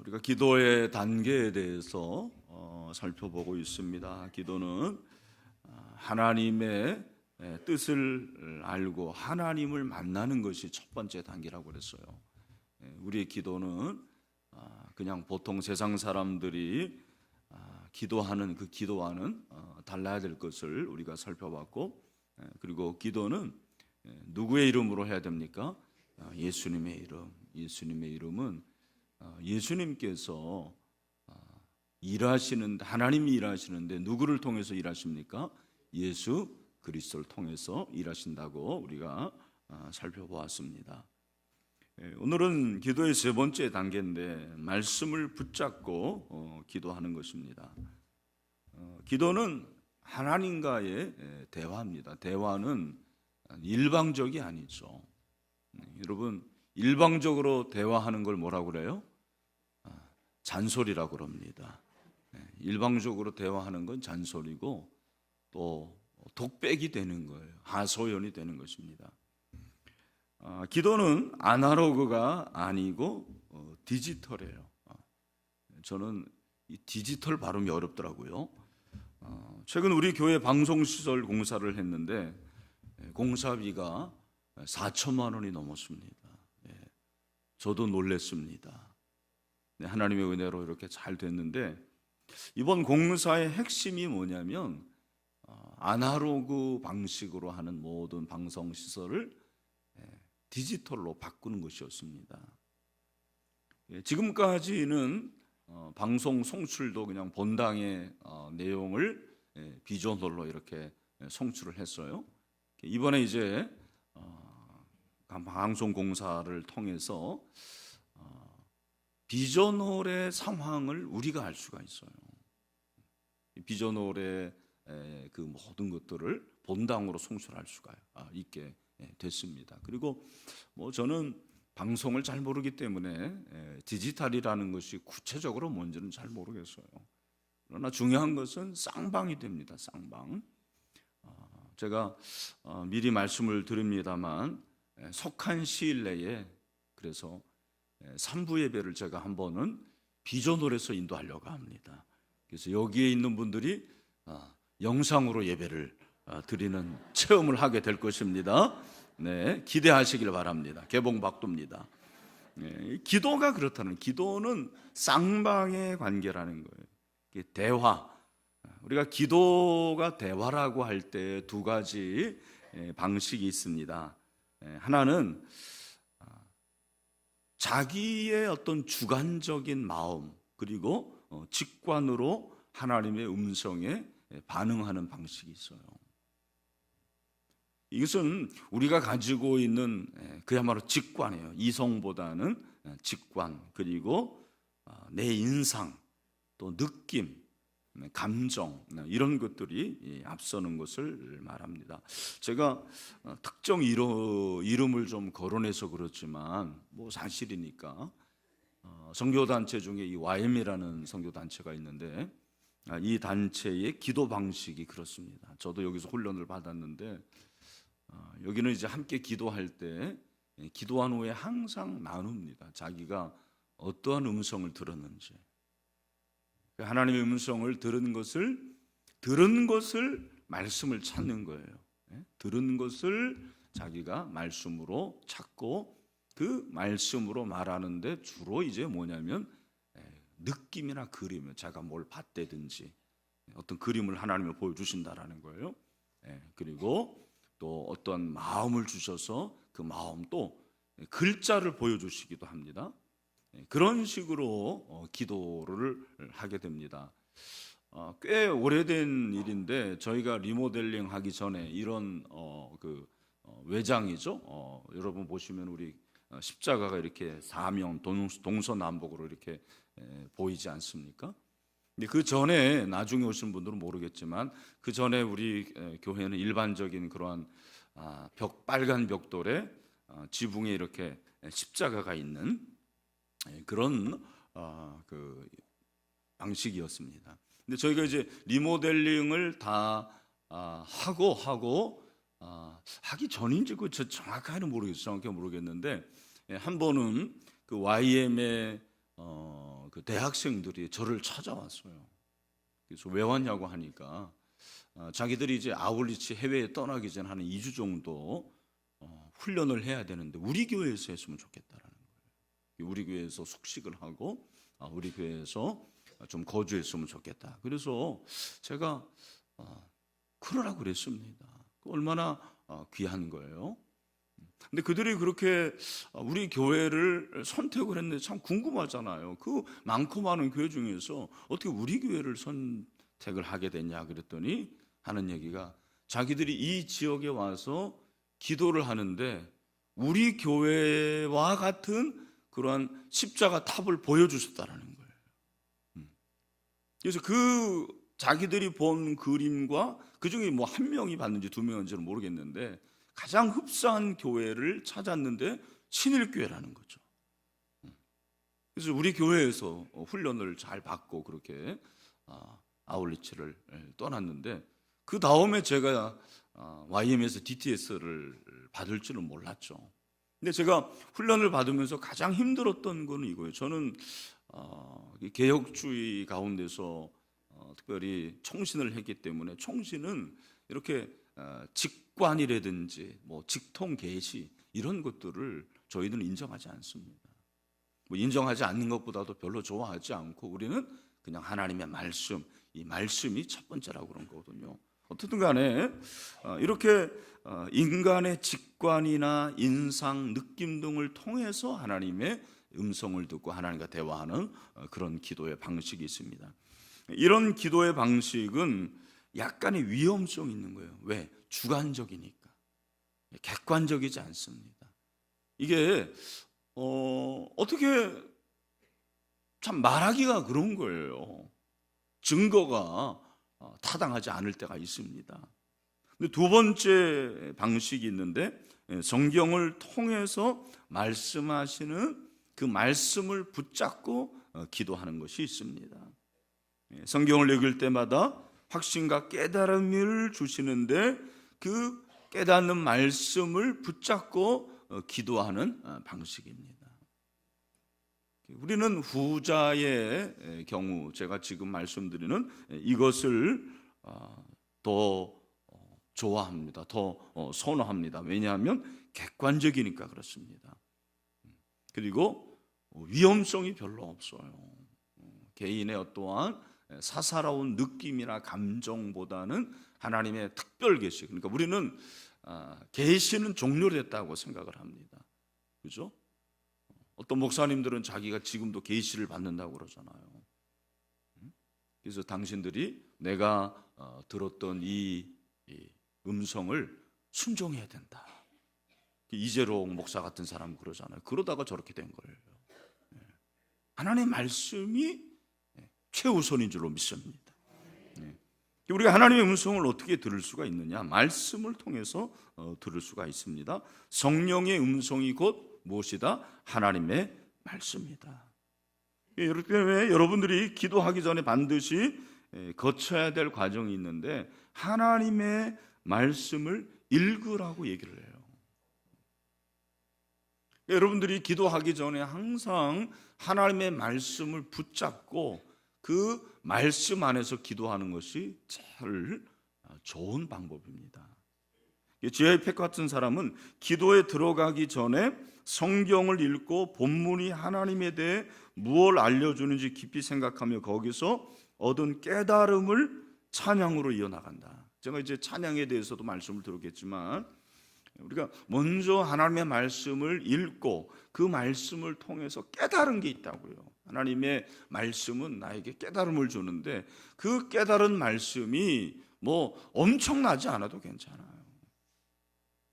우리가 기도의 단계에 대해서 살펴보고 있습니다. 기도는 하나님의 뜻을 알고 하나님을 만나는 것이 첫 번째 단계라고 그랬어요. 우리의 기도는 그냥 보통 세상 사람들이 기도하는 그 기도와는 달라야 될 것을 우리가 살펴봤고, 그리고 기도는 누구의 이름으로 해야 됩니까? 예수님의 이름. 예수님의 이름은 예수님께서 일하시는데, 하나님이 일하시는데 누구를 통해서 일하십니까? 예수 그리스도를 통해서 일하신다고 우리가 살펴보았습니다. 오늘은 기도의 세 번째 단계인데 말씀을 붙잡고 기도하는 것입니다. 기도는 하나님과의 대화입니다. 대화는 일방적이 아니죠. 여러분, 일방적으로 대화하는 걸 뭐라고 그래요? 잔소리라고 그럽니다. 일방적으로 대화하는 건 잔소리고 또 독백이 되는 거예요. 하소연이 되는 것입니다. 기도는 아날로그가 아니고 디지털이에요. 저는 이 디지털 발음이 어렵더라고요. 최근 우리 교회 방송시설 공사를 했는데 공사비가 4천만 원이 넘었습니다. 저도 놀랐습니다. 하나님의 은혜로 이렇게 잘 됐는데, 이번 공사의 핵심이 뭐냐면 아날로그 방식으로 하는 모든 방송시설을 디지털로 바꾸는 것이었습니다. 지금까지는 방송 송출도 그냥 본당의 내용을 비전홀로 이렇게 송출을 했어요. 이번에 이제 방송 공사를 통해서 비전홀의 상황을 우리가 알 수가 있어요. 비전홀의 그 모든 것들을 본당으로 송출할 수가 있게 됐습니다. 그리고 저는 방송을 잘 모르기 때문에 디지털이라는 것이 구체적으로 뭔지는 잘 모르겠어요. 그러나 중요한 것은 쌍방이 됩니다. 쌍방. 제가 미리 말씀을 드립니다만 속한 시일 내에 그래서 3부 예배를 제가 한 번은 비전홀에서 인도하려고 합니다. 그래서 여기에 있는 분들이 영상으로 예배를 드리는 체험을 하게 될 것입니다. 네, 기대하시길 바랍니다. 개봉박도입니다. 기도가 그렇다는, 기도는 쌍방의 관계라는 거예요. 대화. 우리가 기도가 대화라고 할 때 두 가지 방식이 있습니다. 하나는 자기의 어떤 주관적인 마음, 그리고 직관으로 하나님의 음성에 반응하는 방식이 있어요. 이것은 우리가 가지고 있는 그야말로 직관이에요. 이성보다는 직관, 그리고 내 인상, 또 느낌, 감정, 이런 것들이 앞서는 것을 말합니다. 제가 특정 이름을 좀 거론해서 그렇지만 사실이니까 선교단체 중에 이 YM이라는 선교단체가 있는데 이 단체의 기도 방식이 그렇습니다. 저도 여기서 훈련을 받았는데 여기는 이제 함께 기도할 때 기도한 후에 항상 나눕니다. 자기가 어떠한 음성을 들었는지, 하나님의 음성을 들은 것을 말씀을 찾는 거예요. 들은 것을 자기가 말씀으로 찾고 그 말씀으로 말하는데 주로 이제 뭐냐면 느낌이나 그림, 제가 뭘 봤다든지 어떤 그림을 하나님이 보여주신다라는 거예요. 그리고 또 어떤 마음을 주셔서 그 마음 또 글자를 보여주시기도 합니다. 그런 식으로 기도를 하게 됩니다. 꽤 오래된 일인데 저희가 리모델링 하기 전에 이런 외장이죠. 여러분 보시면 우리 십자가가 이렇게 사면 동서남북으로 이렇게 보이지 않습니까? 그 전에 나중에 오신 분들은 모르겠지만 그 전에 우리 교회는 일반적인 그러한 빨간 벽돌에 지붕에 이렇게 십자가가 있는 그런 그 방식이었습니다. 근데 저희가 이제 리모델링을 다 하기 전인지 그 정확하게는 모르겠어요. 정확히 모르겠는데 한 번은 그 YM의 그 그 대학생들이 저를 찾아왔어요. 그래서 왜 왔냐고 하니까 자기들이 이제 아울리치 해외에 떠나기 전 한 2주 정도 훈련을 해야 되는데 우리 교회에서 했으면 좋겠다라는 거예요. 우리 교회에서 숙식을 하고 우리 교회에서 좀 거주했으면 좋겠다. 그래서 제가 그러라고 그랬습니다. 얼마나 귀한 거예요. 근데 그들이 그렇게 우리 교회를 선택을 했는데 참 궁금하잖아요. 그 많고 많은 교회 중에서 어떻게 우리 교회를 선택을 하게 됐냐 그랬더니 하는 얘기가 자기들이 이 지역에 와서 기도를 하는데 우리 교회와 같은 그러한 십자가 탑을 보여주셨다라는 거예요. 그래서 그 자기들이 본 그림과 그중에 뭐 한 명이 봤는지 두 명인지는 모르겠는데 가장 흡사한 교회를 찾았는데 신일교회라는 거죠. 그래서 우리 교회에서 훈련을 잘 받고 그렇게 아울리치를 떠났는데 그 다음에 제가 YM에서 DTS를 받을 줄은 몰랐죠. 근데 제가 훈련을 받으면서 가장 힘들었던 건 이거예요. 저는 개혁주의 가운데서 특별히 총신을 했기 때문에 총신은 이렇게 직관이라든지 뭐 직통 계시 이런 것들을 저희들은 인정하지 않습니다. 뭐 인정하지 않는 것보다도 별로 좋아하지 않고 우리는 그냥 하나님의 말씀, 이 말씀이 첫 번째라고 그런 거거든요. 어쨌든 간에 이렇게 인간의 직관이나 인상, 느낌 등을 통해서 하나님의 음성을 듣고 하나님과 대화하는 그런 기도의 방식이 있습니다. 이런 기도의 방식은 약간의 위험성이 있는 거예요. 왜? 주관적이니까. 객관적이지 않습니다. 이게 어떻게 참 말하기가 그런 거예요. 증거가 타당하지 않을 때가 있습니다. 근데 두 번째 방식이 있는데 성경을 통해서 말씀하시는 그 말씀을 붙잡고 기도하는 것이 있습니다. 성경을 읽을 때마다 확신과 깨달음을 주시는데 그 깨닫는 말씀을 붙잡고 기도하는 방식입니다. 우리는 후자의 경우 제가 지금 말씀드리는 이것을 더 좋아합니다. 더 선호합니다. 왜냐하면 객관적이니까 그렇습니다. 그리고 위험성이 별로 없어요. 개인의 어떠한 사사로운 느낌이나 감정보다는 하나님의 특별 계시. 그러니까 우리는 계시는 종료됐다고 생각을 합니다. 그죠? 어떤 목사님들은 자기가 지금도 계시를 받는다고 그러잖아요. 그래서 당신들이 내가 들었던 이 음성을 순종해야 된다. 이재롱 목사 같은 사람 그러잖아요. 그러다가 저렇게 된 거예요. 하나님의 말씀이 최우선인 줄로 믿습니다. 우리가 하나님의 음성을 어떻게 들을 수가 있느냐? 말씀을 통해서 들을 수가 있습니다. 성령의 음성이 곧 무엇이다? 하나님의 말씀이다. 이렇기 때문에 여러분들이 기도하기 전에 반드시 거쳐야 될 과정이 있는데 하나님의 말씀을 읽으라고 얘기를 해요. 여러분들이 기도하기 전에 항상 하나님의 말씀을 붙잡고 그 말씀 안에서 기도하는 것이 제일 좋은 방법입니다. 지하의 팩 같은 사람은 기도에 들어가기 전에 성경을 읽고 본문이 하나님에 대해 무엇을 알려주는지 깊이 생각하며 거기서 얻은 깨달음을 찬양으로 이어나간다. 제가 이제 찬양에 대해서도 말씀을 드렸겠지만 우리가 먼저 하나님의 말씀을 읽고 그 말씀을 통해서 깨달은 게 있다고요. 하나님의 말씀은 나에게 깨달음을 주는데 그 깨달은 말씀이 뭐 엄청나지 않아도 괜찮아요.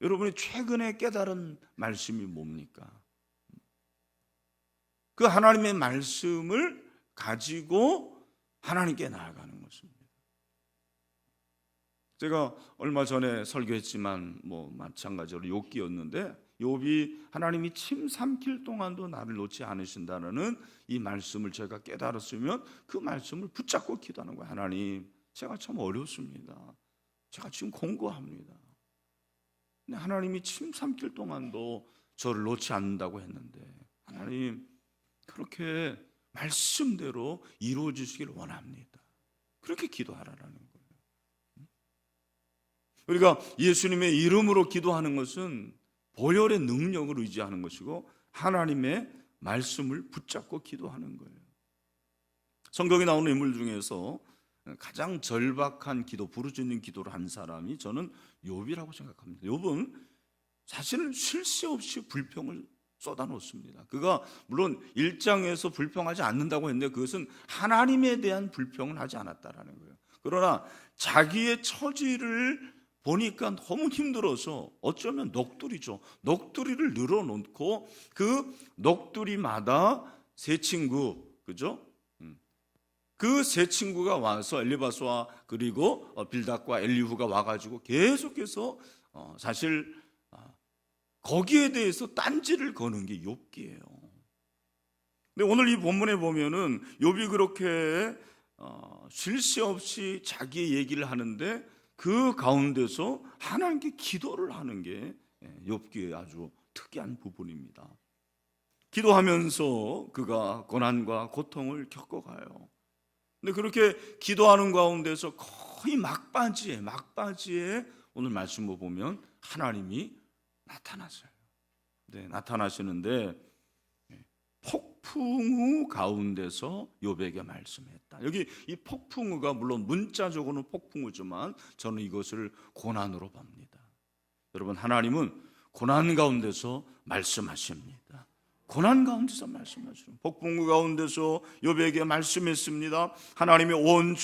여러분이 최근에 깨달은 말씀이 뭡니까? 그 하나님의 말씀을 가지고 하나님께 나아가는 것입니다. 제가 얼마 전에 설교했지만 뭐 마찬가지로 욥기였는데 욥이 하나님이 침 삼킬 동안도 나를 놓지 않으신다는 이 말씀을 제가 깨달았으면 그 말씀을 붙잡고 기도하는 거예요. 하나님, 제가 참 어렵습니다. 제가 지금 공고합니다. 근데 하나님이 침 삼킬 동안도 저를 놓지 않는다고 했는데 하나님, 그렇게 말씀대로 이루어지시길 원합니다. 그렇게 기도하라는 거예요. 우리가 예수님의 이름으로 기도하는 것은 보혈의 능력을 의지하는 것이고 하나님의 말씀을 붙잡고 기도하는 거예요. 성경에 나오는 인물 중에서 가장 절박한 기도, 부르짖는 기도를 한 사람이 저는 욥이라고 생각합니다. 욥은 사실은 쉴 새 없이 불평을 쏟아놓습니다. 그가 물론 1장에서 불평하지 않는다고 했는데 그것은 하나님에 대한 불평을 하지 않았다라는 거예요. 그러나 자기의 처지를 보니까 너무 힘들어서 어쩌면 녹두리죠. 녹두리를 늘어놓고 그 녹두리마다 세 친구, 그죠? 그 세 친구가 와서 엘리바스와 그리고 빌닷과 엘리후가 와가지고 계속해서 사실 거기에 대해서 딴지를 거는 게 욥기예요. 근데 오늘 이 본문에 보면은 욥이 그렇게 쉴 새 없이 자기의 얘기를 하는데 그 가운데서 하나님께 기도를 하는 게 욥기의 아주 특이한 부분입니다. 기도하면서 그가 고난과 고통을 겪어가요. 근데 그렇게 기도하는 가운데서 거의 막바지에 오늘 말씀을 보면 하나님이 나타났어요. 네, 나타나시는데 폭풍우 가운데서 욥에게 말씀했다. 여기 이 폭풍우가 물론 문자적으로는 폭풍우지만 저는 이것을 고난으로 봅니다. 여러분, 하나님은 고난 가운데서 말씀하십니다. 고난 가운데서 말씀하시는 폭풍우 가운데서 욥에게 말씀했습니다. 하나님이 온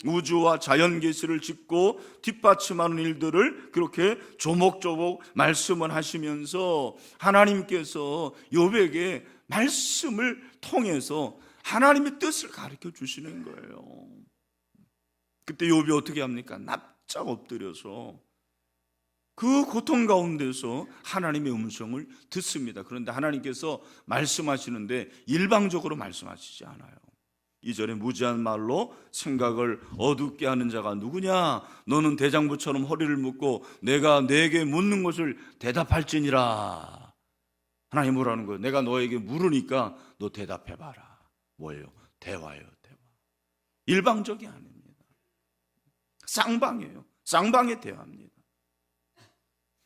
우주와 자연 계시를 짓고 뒷받침하는 일들을 그렇게 조목조목 말씀을 하시면서 하나님께서 욥에게 말씀을 통해서 하나님의 뜻을 가르쳐 주시는 거예요. 그때 욥이 어떻게 합니까? 납작 엎드려서 그 고통 가운데서 하나님의 음성을 듣습니다. 그런데 하나님께서 말씀하시는데 일방적으로 말씀하시지 않아요. 2절에 무지한 말로 생각을 어둡게 하는 자가 누구냐? 너는 대장부처럼 허리를 묶고 내가 내게 묻는 것을 대답할지니라. 하나님 뭐라는 거예요? 내가 너에게 물으니까 너 대답해봐라. 뭐예요? 대화예요, 대화. 일방적이 아닙니다. 쌍방이에요. 쌍방의 대화입니다.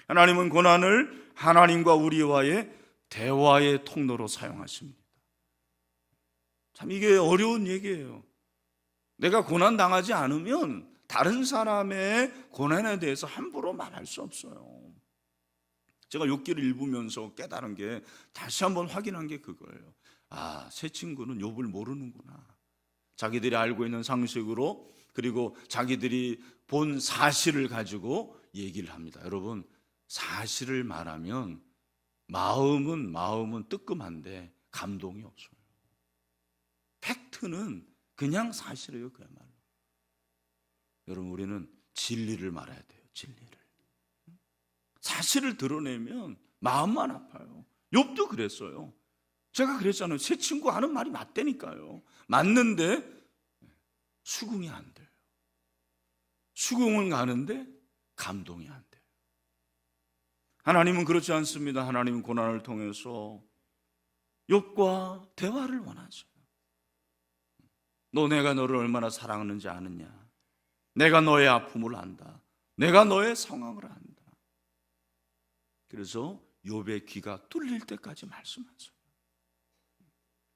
하나님은 고난을 하나님과 우리와의 대화의 통로로 사용하십니다. 참 이게 어려운 얘기예요. 내가 고난 당하지 않으면 다른 사람의 고난에 대해서 함부로 말할 수 없어요. 제가 욥기를 읽으면서 깨달은 게 다시 한번 확인한 게 그거예요. 아, 새 친구는 욥을 모르는구나. 자기들이 알고 있는 상식으로 그리고 자기들이 본 사실을 가지고 얘기를 합니다. 여러분, 사실을 말하면 마음은 뜨끔한데 감동이 없어요. 팩트는 그냥 사실이에요, 그야말로. 여러분, 우리는 진리를 말해야 돼요. 진리를. 사실을 드러내면 마음만 아파요. 욥도 그랬어요. 제가 그랬잖아요. 새 친구 하는 말이 맞다니까요. 맞는데 수긍이 안 돼요. 수긍은 가는데 감동이 안 돼요. 하나님은 그렇지 않습니다. 하나님은 고난을 통해서 욥과 대화를 원하죠. 너 내가 너를 얼마나 사랑하는지 아느냐? 내가 너의 아픔을 안다. 내가 너의 상황을 안다. 그래서 욥의 귀가 뚫릴 때까지 말씀하세요.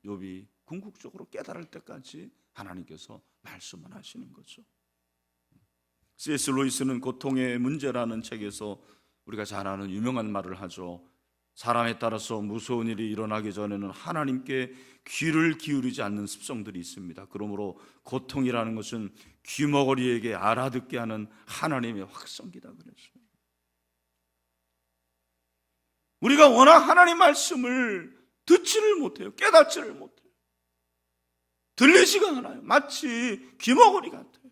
욥이 궁극적으로 깨달을 때까지 하나님께서 말씀을 하시는 거죠. C.S. 루이스는 고통의 문제라는 책에서 우리가 잘 아는 유명한 말을 하죠. 사람에 따라서 무서운 일이 일어나기 전에는 하나님께 귀를 기울이지 않는 습성들이 있습니다. 그러므로 고통이라는 것은 귀머거리에게 알아듣게 하는 하나님의 확성기다 그랬어요. 우리가 워낙 하나님 말씀을 듣지를 못해요. 깨닫지를 못해요. 들리지가 않아요. 마치 귀머거리 같아요.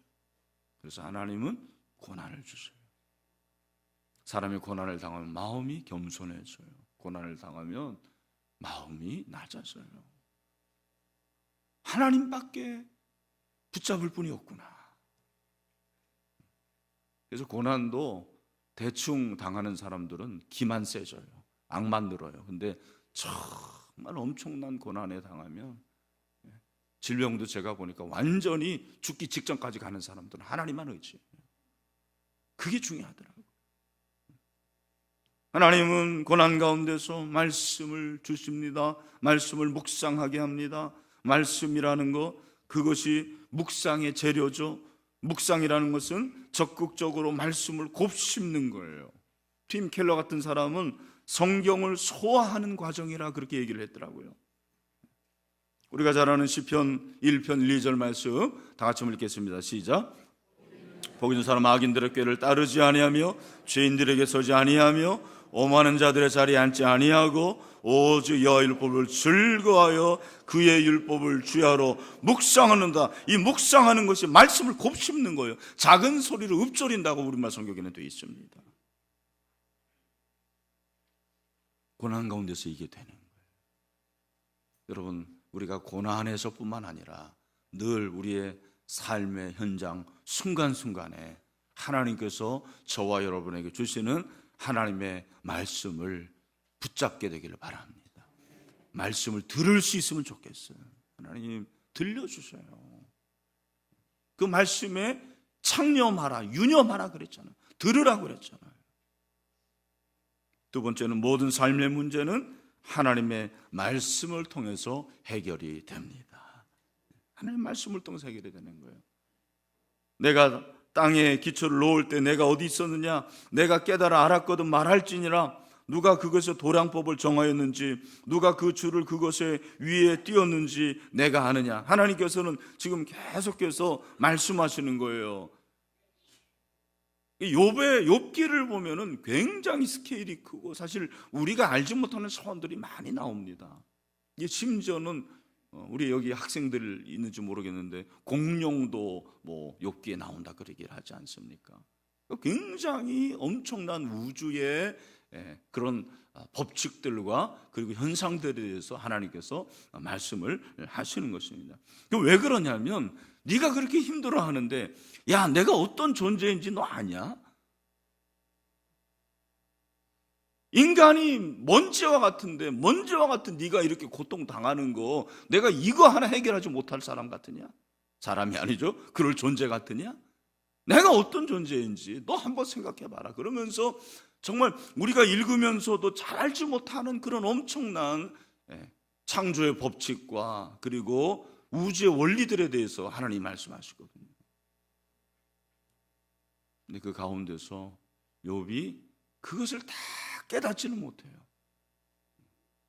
그래서 하나님은 고난을 주세요. 사람이 고난을 당하면 마음이 겸손해져요. 고난을 당하면 마음이 낮아져요. 하나님밖에 붙잡을 분이 없구나. 그래서 고난도 대충 당하는 사람들은 기만 세져요. 악만 늘어요. 근데 정말 엄청난 고난에 당하면 질병도 제가 보니까 완전히 죽기 직전까지 가는 사람들은 하나님만 의지해요. 그게 중요하더라고요. 하나님은 고난 가운데서 말씀을 주십니다. 말씀을 묵상하게 합니다. 말씀이라는 것, 그것이 묵상의 재료죠. 묵상이라는 것은 적극적으로 말씀을 곱씹는 거예요. 팀 켈러 같은 사람은 성경을 소화하는 과정이라 그렇게 얘기를 했더라고요. 우리가 잘 아는 시편 1편 1, 2절 말씀 다 같이 읽겠습니다. 시작. 복 있는 사람 악인들의 꾀를 따르지 아니하며 죄인들에게 서지 아니하며 오만한 자들의 자리에 앉지 아니하고 오직 여호와의 율법을 즐거워하여 그의 율법을 주야로 묵상하는다. 이 묵상하는 것이 말씀을 곱씹는 거예요. 작은 소리로 읊조린다고 우리말 성경에는 되어 있습니다. 고난 가운데서 이게 되는 거예요. 여러분, 우리가 고난에서뿐만 아니라 늘 우리의 삶의 현장 순간순간에 하나님께서 저와 여러분에게 주시는 하나님의 말씀을 붙잡게 되기를 바랍니다. 말씀을 들을 수 있으면 좋겠어요. 하나님 들려주세요. 그 말씀에 창념하라, 유념하라 그랬잖아요. 들으라 그랬잖아요. 두 번째는 모든 삶의 문제는 하나님의 말씀을 통해서 해결이 됩니다. 하나님의 말씀을 통해서 해결이 되는 거예요. 내가 땅에 기초를 놓을 때 내가 어디 있었느냐? 내가 깨달아 알았거든 말할지니라. 누가 그것에 도량법을 정하였는지, 누가 그 줄을 그것에 위에 띄었는지 내가 아느냐? 하나님께서는 지금 계속해서 말씀하시는 거예요. 욥기를 보면은 굉장히 스케일이 크고 사실 우리가 알지 못하는 사원들이 많이 나옵니다. 심지어는 우리 여기 학생들 있는지 모르겠는데 공룡도 뭐 욥기에 나온다 그러기를 하지 않습니까? 굉장히 엄청난 우주의 그런 법칙들과 그리고 현상들에 대해서 하나님께서 말씀을 하시는 것입니다. 왜 그러냐면 네가 그렇게 힘들어하는데 야, 내가 어떤 존재인지 너 아냐? 인간이 먼지와 같은 네가 이렇게 고통당하는 거 내가 이거 하나 해결하지 못할 사람 같으냐? 사람이 아니죠. 그럴 존재 같으냐? 내가 어떤 존재인지 너 한번 생각해봐라. 그러면서 정말 우리가 읽으면서도 잘 알지 못하는 그런 엄청난 창조의 법칙과 그리고 우주의 원리들에 대해서 하나님이 말씀하시거든요. 근데 그 가운데서 욥이 그것을 다 깨닫지는 못해요.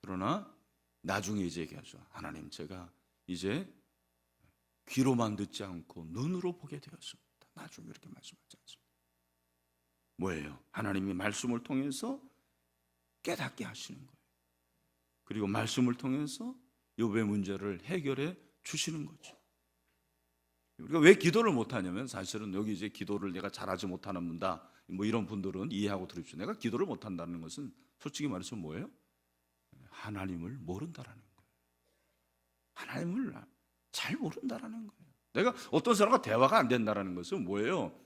그러나 나중에 이제 얘기하죠. 하나님, 제가 이제 귀로만 듣지 않고 눈으로 보게 되었습니다. 나중에 이렇게 말씀하지 않습니다. 뭐예요? 하나님이 말씀을 통해서 깨닫게 하시는 거예요. 그리고 말씀을 통해서 욥의 문제를 해결해 주시는 거죠. 우리가 왜 기도를 못하냐면 사실은 여기 이제 기도를 내가 잘하지 못하는 분다 뭐 이런 분들은 이해하고 들으십시오. 내가 기도를 못한다는 것은 솔직히 말해서 뭐예요? 하나님을 모른다라는 거예요. 하나님을 잘 모른다라는 거예요. 내가 어떤 사람과 대화가 안 된다라는 것은 뭐예요?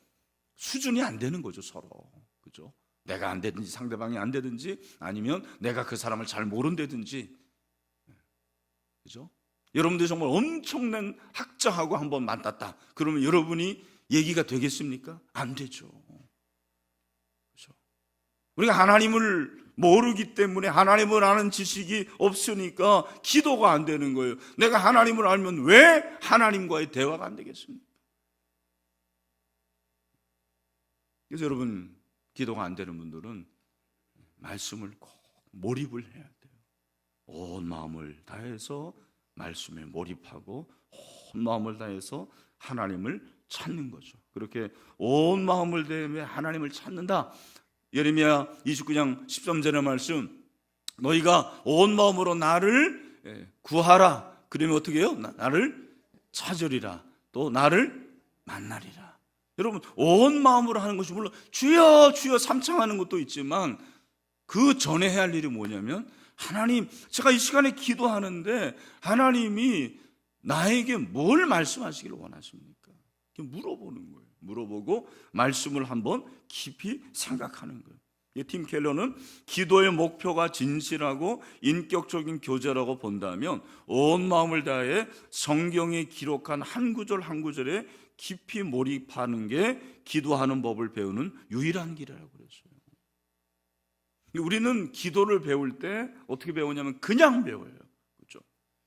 수준이 안 되는 거죠, 서로. 그죠? 내가 안 되든지 상대방이 안 되든지 아니면 내가 그 사람을 잘 모른다든지. 그죠? 여러분들이 정말 엄청난 학자하고 한번 만났다. 그러면 여러분이 얘기가 되겠습니까? 안 되죠. 그렇죠? 우리가 하나님을 모르기 때문에 하나님을 아는 지식이 없으니까 기도가 안 되는 거예요. 내가 하나님을 알면 왜 하나님과의 대화가 안 되겠습니까? 그래서 여러분, 기도가 안 되는 분들은 말씀을 꼭 몰입을 해야 돼요. 온 마음을 다해서 말씀에 몰입하고 온 마음을 다해서 하나님을 찾는 거죠. 그렇게 온 마음을 다해 하나님을 찾는다. 예레미야 29장 13절의 말씀, 너희가 온 마음으로 나를 구하라. 그러면 어떻게 해요? 나를 찾으리라. 또 나를 만나리라. 여러분, 온 마음으로 하는 것이 물론 주여 주여 삼창하는 것도 있지만 그 전에 해야 할 일이 뭐냐면 하나님, 제가 이 시간에 기도하는데 하나님이 나에게 뭘 말씀하시기를 원하십니까? 이렇게 물어보는 거예요. 물어보고 말씀을 한번 깊이 생각하는 거예요. 팀 켈러는 기도의 목표가 진실하고 인격적인 교제라고 본다면 온 마음을 다해 성경에 기록한 한 구절 한 구절에 깊이 몰입하는 게 기도하는 법을 배우는 유일한 길이라고 그랬어요. 우리는 기도를 배울 때 어떻게 배우냐면 그냥 배워요. 그렇죠?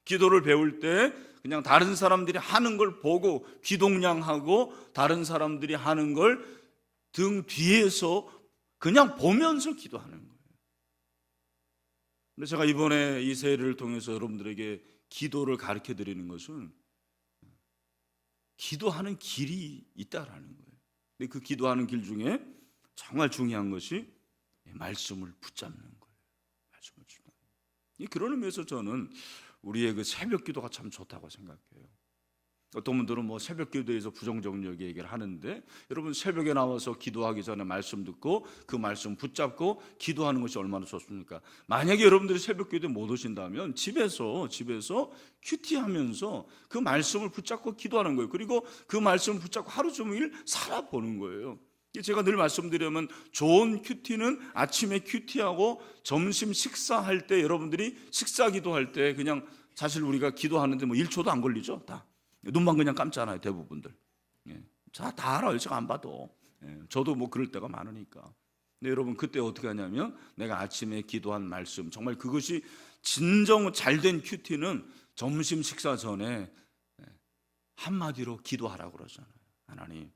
기도를 배울 때 그냥 다른 사람들이 하는 걸 보고 귀동냥하고 다른 사람들이 하는 걸 등 뒤에서 그냥 보면서 기도하는 거예요. 근데 제가 이번에 이 세례를 통해서 여러분들에게 기도를 가르쳐 드리는 것은 기도하는 길이 있다라는 거예요. 근데 그 기도하는 길 중에 정말 중요한 것이 말씀을 붙잡는 거예요. 말씀을 붙잡는 거예요. 그런 의미에서 저는 우리의 그 새벽 기도가 참 좋다고 생각해요. 어떤 분들은 뭐 새벽 기도에서 부정적인 얘기를 하는데, 여러분 새벽에 나와서 기도하기 전에 말씀 듣고 그 말씀 붙잡고 기도하는 것이 얼마나 좋습니까? 만약에 여러분들이 새벽 기도에 못 오신다면 집에서 큐티하면서 그 말씀을 붙잡고 기도하는 거예요. 그리고 그 말씀을 붙잡고 하루 종일 살아보는 거예요. 제가 늘 말씀드리면 좋은 큐티는 아침에 큐티하고 점심 식사할 때, 여러분들이 식사 기도할 때 그냥 사실 우리가 기도하는데 뭐 1초도 안 걸리죠. 다 눈만 그냥 감잖아요, 대부분들. 다 알아요, 제가 안 봐도. 저도 뭐 그럴 때가 많으니까. 근데 여러분 그때 어떻게 하냐면, 내가 아침에 기도한 말씀, 정말 그것이 진정 잘된 큐티는 점심 식사 전에 한마디로 기도하라고 그러잖아요. 하나님,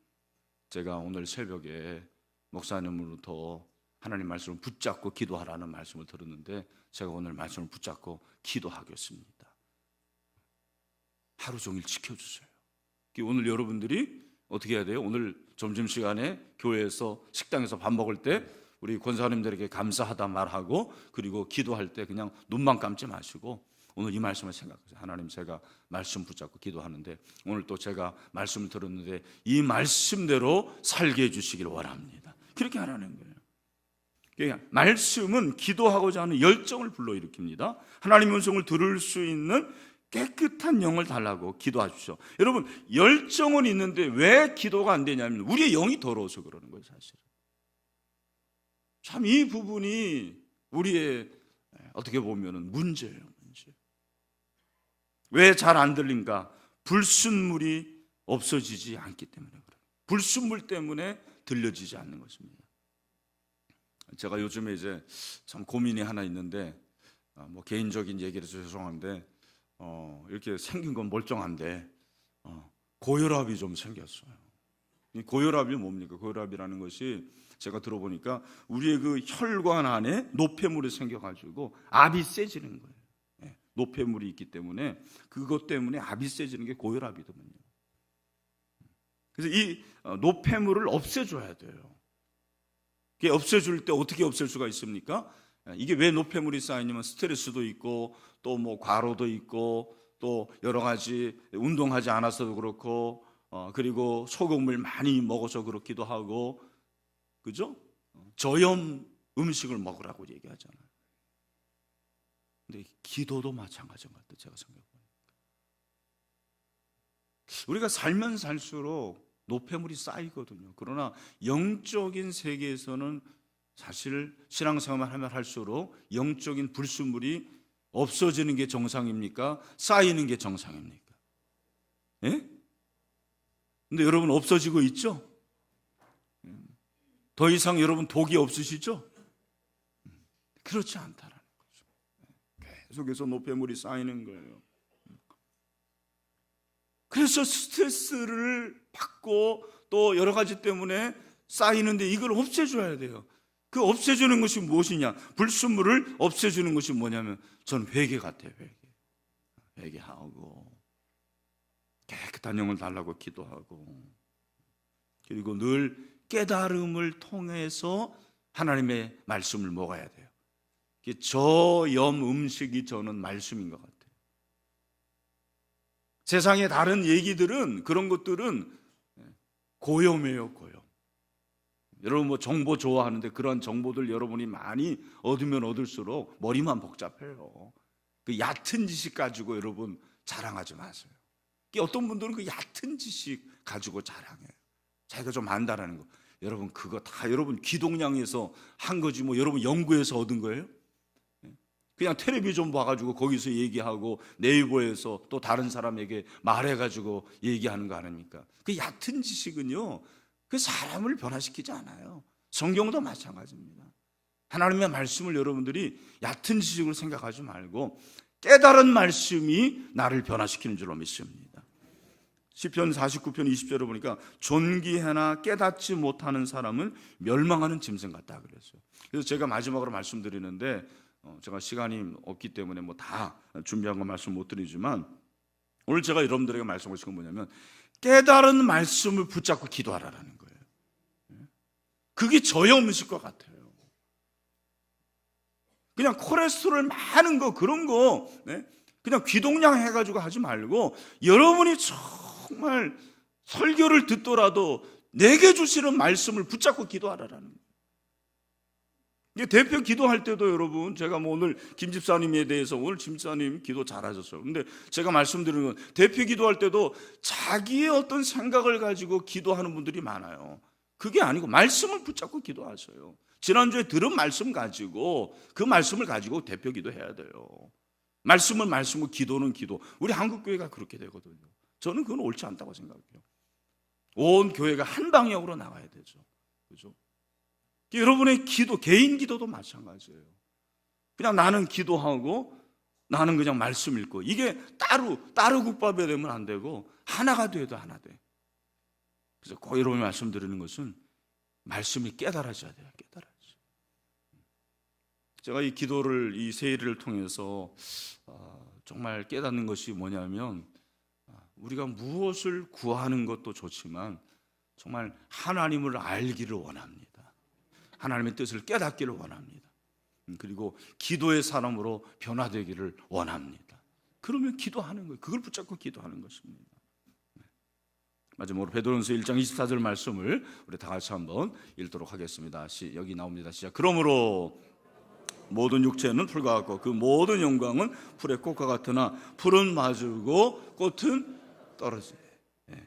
제가 오늘 새벽에 목사님으로부터 하나님 말씀을 붙잡고 기도하라는 말씀을 들었는데, 제가 오늘 말씀을 붙잡고 기도하겠습니다. 하루 종일 지켜주세요. 오늘 여러분들이 어떻게 해야 돼요? 오늘 점심시간에 교회에서 식당에서 밥 먹을 때 우리 권사님들에게 감사하다 말하고, 그리고 기도할 때 그냥 눈만 감지 마시고 오늘 이 말씀을 생각하세요. 하나님, 제가 말씀 붙잡고 기도하는데 오늘 또 제가 말씀을 들었는데 이 말씀대로 살게 해주시길 원합니다. 그렇게 하라는 거예요. 그러니까 말씀은 기도하고자 하는 열정을 불러일으킵니다. 하나님의 음성을 들을 수 있는 깨끗한 영을 달라고 기도하십시오. 여러분, 열정은 있는데 왜 기도가 안 되냐면 우리의 영이 더러워서 그러는 거예요, 사실은. 참 이 부분이 우리의 어떻게 보면 문제예요, 문제. 왜 잘 안 들린가? 불순물이 없어지지 않기 때문에 그래요. 불순물 때문에 들려지지 않는 것입니다. 제가 요즘에 이제 참 고민이 하나 있는데, 뭐 개인적인 얘기라서 죄송한데, 이렇게 생긴 건 멀쩡한데 고혈압이 좀 생겼어요. 이 고혈압이 뭡니까? 고혈압이라는 것이 제가 들어보니까 우리의 그 혈관 안에 노폐물이 생겨가지고 압이 세지는 거예요. 노폐물이 있기 때문에 그것 때문에 압이 세지는 게 고혈압이거든요. 그래서 이 노폐물을 없애줘야 돼요. 이게 없애줄 때 어떻게 없앨 수가 있습니까? 이게 왜 노폐물이 쌓이냐면 스트레스도 있고 또 뭐 과로도 있고 또 여러 가지 운동하지 않아서도 그렇고 그리고 소금을 많이 먹어서 그렇기도 하고, 그죠? 저염 음식을 먹으라고 얘기하잖아요. 근데 기도도 마찬가지인 것 같아요, 제가 생각해보니까. 우리가 살면 살수록 노폐물이 쌓이거든요. 그러나 영적인 세계에서는 사실 신앙생활만 하면 할수록 영적인 불순물이 없어지는 게 정상입니까? 쌓이는 게 정상입니까? 예? 근데 여러분 없어지고 있죠? 더 이상 여러분 독이 없으시죠? 그렇지 않다라는 거죠. 계속해서 노폐물이 쌓이는 거예요. 그래서 스트레스를 받고 또 여러 가지 때문에 쌓이는데 이걸 없애줘야 돼요. 그 없애주는 것이 무엇이냐? 불순물을 없애주는 것이 뭐냐면 저는 회개 같아요. 회개하고 깨끗한 영을 달라고 기도하고, 그리고 늘 깨달음을 통해서 하나님의 말씀을 먹어야 돼요. 저염 음식이 저는 말씀인 것 같아요. 세상의 다른 얘기들은, 그런 것들은 고염이에요, 고염. 여러분 뭐 정보 좋아하는데 그런 정보들 여러분이 많이 얻으면 얻을수록 머리만 복잡해요. 그 얕은 지식 가지고 여러분 자랑하지 마세요. 어떤 분들은 그 얕은 지식 가지고 자랑해요. 자기가 좀 안다라는 거. 여러분 그거 다 여러분 기독량에서 한 거지 뭐 여러분 연구해서 얻은 거예요? 그냥 텔레비전 봐가지고 거기서 얘기하고 네이버에서 또 다른 사람에게 말해가지고 얘기하는 거 아닙니까? 그 얕은 지식은요 그 사람을 변화시키지 않아요. 성경도 마찬가지입니다. 하나님의 말씀을 여러분들이 얕은 지식으로 생각하지 말고 깨달은 말씀이 나를 변화시키는 줄로 믿습니다. 시편 49편 20절에 보니까 존귀해나 깨닫지 못하는 사람은 멸망하는 짐승 같다 그랬어요. 그래서 제가 마지막으로 말씀드리는데 제가 시간이 없기 때문에 뭐 다 준비한 거 말씀 못 드리지만 오늘 제가 여러분들에게 말씀하고 싶은 건 뭐냐면 깨달은 말씀을 붙잡고 기도하라는 거예요. 그게 저의 음식과 같아요. 그냥 콜레스테롤 많은 거 그런 거 그냥 귀동냥 해가지고 하지 말고 여러분이 정말 설교를 듣더라도 내게 주시는 말씀을 붙잡고 기도하라는 거예요. 대표 기도할 때도 여러분 제가 뭐 오늘 김 집사님에 대해서 오늘 김 집사님 기도 잘하셨어요. 근데 제가 말씀드리는 건 대표 기도할 때도 자기의 어떤 생각을 가지고 기도하는 분들이 많아요. 그게 아니고 말씀을 붙잡고 기도하셔요. 지난주에 들은 말씀 가지고 그 말씀을 가지고 대표 기도해야 돼요. 말씀은 말씀이고 기도는 기도. 우리 한국교회가 그렇게 되거든요. 저는 그건 옳지 않다고 생각해요. 온 교회가 한 방향으로 나가야 되죠. 그죠? 여러분의 기도, 개인 기도도 마찬가지예요. 그냥 나는 기도하고 나는 그냥 말씀 읽고 이게 따로 국밥이 되면 안 되고 하나가 돼도 하나 돼. 그래서 꼭 여러분이 말씀드리는 것은 말씀이 깨달아져야 돼요. 깨달아져. 제가 이 기도를 이 세일을 통해서 정말 깨닫는 것이 뭐냐면 우리가 무엇을 구하는 것도 좋지만 정말 하나님을 알기를 원합니다. 하나님의 뜻을 깨닫기를 원합니다. 그리고 기도의 사람으로 변화되기를 원합니다. 그러면 기도하는 거예요. 그걸 붙잡고 기도하는 것입니다. 마지막으로 베드로전서 1장 24절 말씀을 우리 다 같이 한번 읽도록 하겠습니다. 여기 나옵니다. 시작. 그러므로 모든 육체는 풀과 같고 그 모든 영광은 풀의 꽃과 같으나 풀은 마르고 꽃은 떨어지네.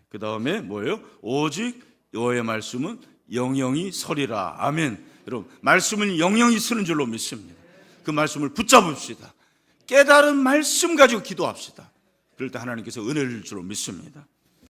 그 다음에 뭐예요? 오직 여호와의 말씀은 영영이 서리라. 아멘. 여러분 말씀은 영영이 서는 줄로 믿습니다. 그 말씀을 붙잡읍시다. 깨달은 말씀 가지고 기도합시다. 그럴 때 하나님께서 은혜를 줄 줄로 믿습니다.